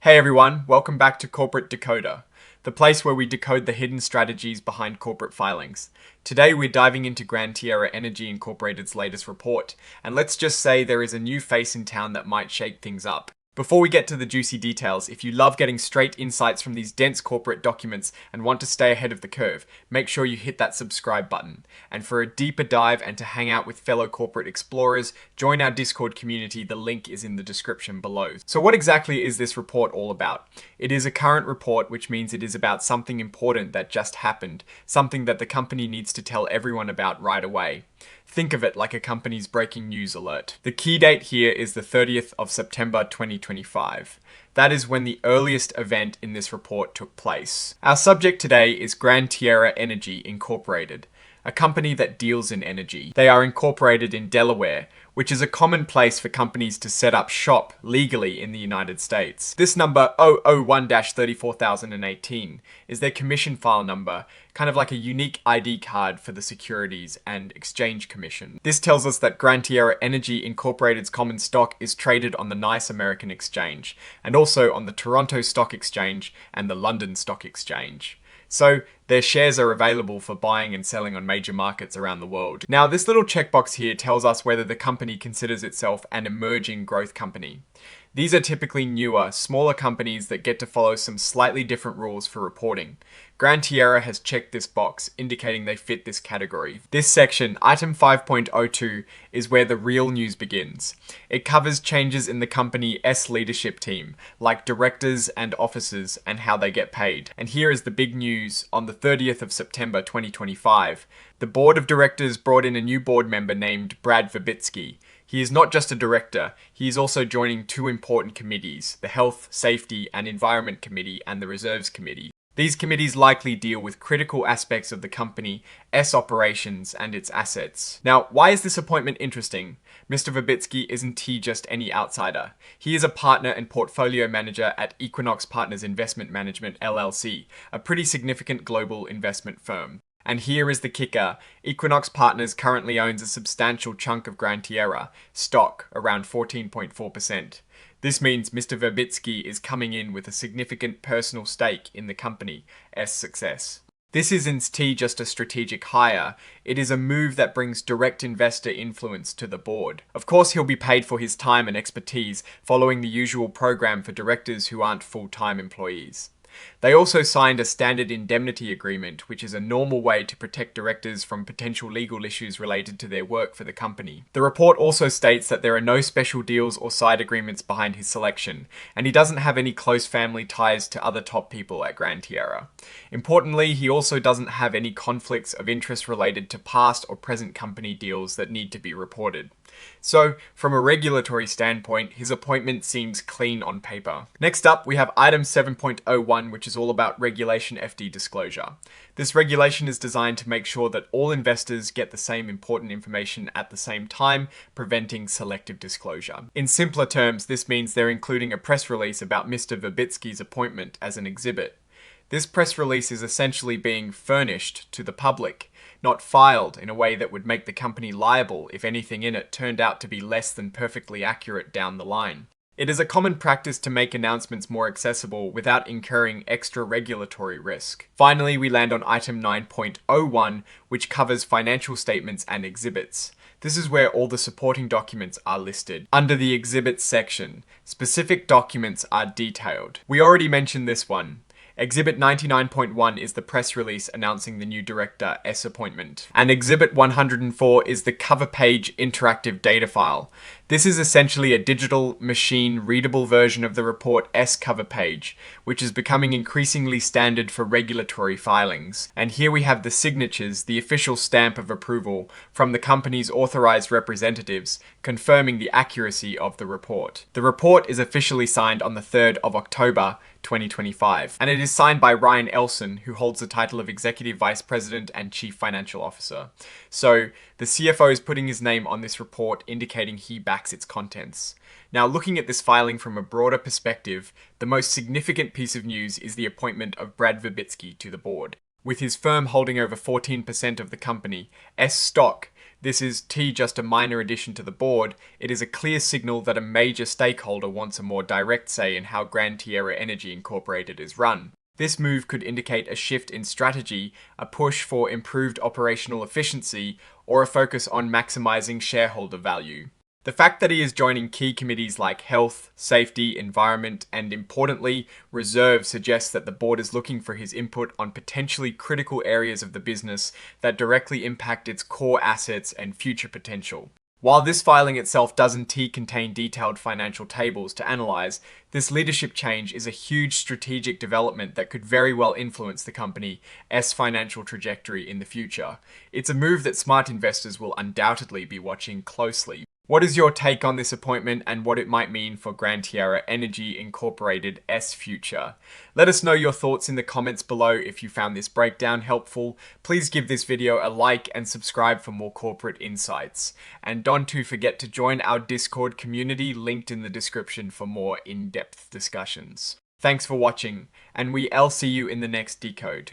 Hey everyone, welcome back to Corporate Decoder, the place where we decode the hidden strategies behind corporate filings. Today we're diving into Gran Tierra Energy Incorporated's latest report, and let's just say there is a new face in town that might shake things up. Before we get to the juicy details, if you love getting straight insights from these dense corporate documents and want to stay ahead of the curve, make sure you hit that subscribe button. And for a deeper dive and to hang out with fellow corporate explorers, join our Discord community. The link is in the description below. So what exactly is this report all about? It is a current report, which means it is about something important that just happened, something that the company needs to tell everyone about right away. Think of it like a company's breaking news alert. The key date here is the 30th of September 2025. That is when the earliest event in this report took place. Our subject today is Gran Tierra Energy Incorporated, a company that deals in energy. They are incorporated in Delaware, which is a common place for companies to set up shop legally in the United States. This number 001-34018 is their commission file number, kind of like a unique ID card for the Securities and Exchange Commission. This tells us that Gran Tierra Energy Incorporated's common stock is traded on the NYSE American Exchange, and also on the Toronto Stock Exchange and the London Stock Exchange. So their shares are available for buying and selling on major markets around the world. Now, this little checkbox here tells us whether the company considers itself an emerging growth company. These are typically newer, smaller companies that get to follow some slightly different rules for reporting. Gran Tierra has checked this box, indicating they fit this category. This section, item 5.02, is where the real news begins. It covers changes in the company's leadership team, like directors and officers, and how they get paid. And here is the big news. On the 30th of September 2025, the board of directors brought in a new board member named Brad Verbitsky. He is not just a director, he is also joining two important committees, the Health, Safety and Environment Committee and the Reserves Committee. These committees likely deal with critical aspects of the company's operations and its assets. Now, why is this appointment interesting? Mr. Verbitsky isn't he just any outsider. He is a partner and portfolio manager at Equinox Partners Investment Management LLC, a pretty significant global investment firm. And here is the kicker. Equinox Partners currently owns a substantial chunk of Gran Tierra stock, around 14.4%. This means Mr. Verbitsky is coming in with a significant personal stake in the company's success. This isn't just a strategic hire, it is a move that brings direct investor influence to the board. Of course, he'll be paid for his time and expertise, following the usual program for directors who aren't full-time employees. They also signed a standard indemnity agreement, which is a normal way to protect directors from potential legal issues related to their work for the company. The report also states that there are no special deals or side agreements behind his selection, and he doesn't have any close family ties to other top people at Gran Tierra. Importantly, he also doesn't have any conflicts of interest related to past or present company deals that need to be reported. So, from a regulatory standpoint, his appointment seems clean on paper. Next up, we have item 7.01, which is all about Regulation FD disclosure. This regulation is designed to make sure that all investors get the same important information at the same time, preventing selective disclosure. In simpler terms, this means they're including a press release about Mr. Verbitsky's appointment as an exhibit. This press release is essentially being furnished to the public, not filed in a way that would make the company liable if anything in it turned out to be less than perfectly accurate down the line. It is a common practice to make announcements more accessible without incurring extra regulatory risk. Finally, we land on item 9.01, which covers financial statements and exhibits. This is where all the supporting documents are listed. Under the exhibits section, specific documents are detailed. We already mentioned this one. Exhibit 99.1 is the press release announcing the new director's appointment. And Exhibit 104 is the cover page interactive data file. This is essentially a digital, machine-readable version of the report's cover page, which is becoming increasingly standard for regulatory filings. And here we have the signatures, the official stamp of approval from the company's authorized representatives, confirming the accuracy of the report. The report is officially signed on the 3rd of October 2025, and it is signed by Ryan Elson, who holds the title of Executive Vice President and Chief Financial Officer. So, the CFO is putting his name on this report, indicating he backs its contents. Now, looking at this filing from a broader perspective, the most significant piece of news is the appointment of Brad Verbitsky to the board. With his firm holding over 14% of the company's stock, This is T just a minor addition to the board. It is a clear signal that a major stakeholder wants a more direct say in how Gran Tierra Energy Incorporated is run. This move could indicate a shift in strategy, a push for improved operational efficiency, or a focus on maximizing shareholder value. The fact that he is joining key committees like health, safety, environment, and importantly, reserve suggests that the board is looking for his input on potentially critical areas of the business that directly impact its core assets and future potential. While this filing itself doesn't contain detailed financial tables to analyze, this leadership change is a huge strategic development that could very well influence the company's financial trajectory in the future. It's a move that smart investors will undoubtedly be watching closely. What is your take on this appointment and what it might mean for Gran Tierra Energy Incorporated's future? Let us know your thoughts in the comments below. If you found this breakdown helpful, please give this video a like and subscribe for more corporate insights. And don't forget to join our Discord community linked in the description for more in-depth discussions. Thanks for watching, and we'll see you in the next decode.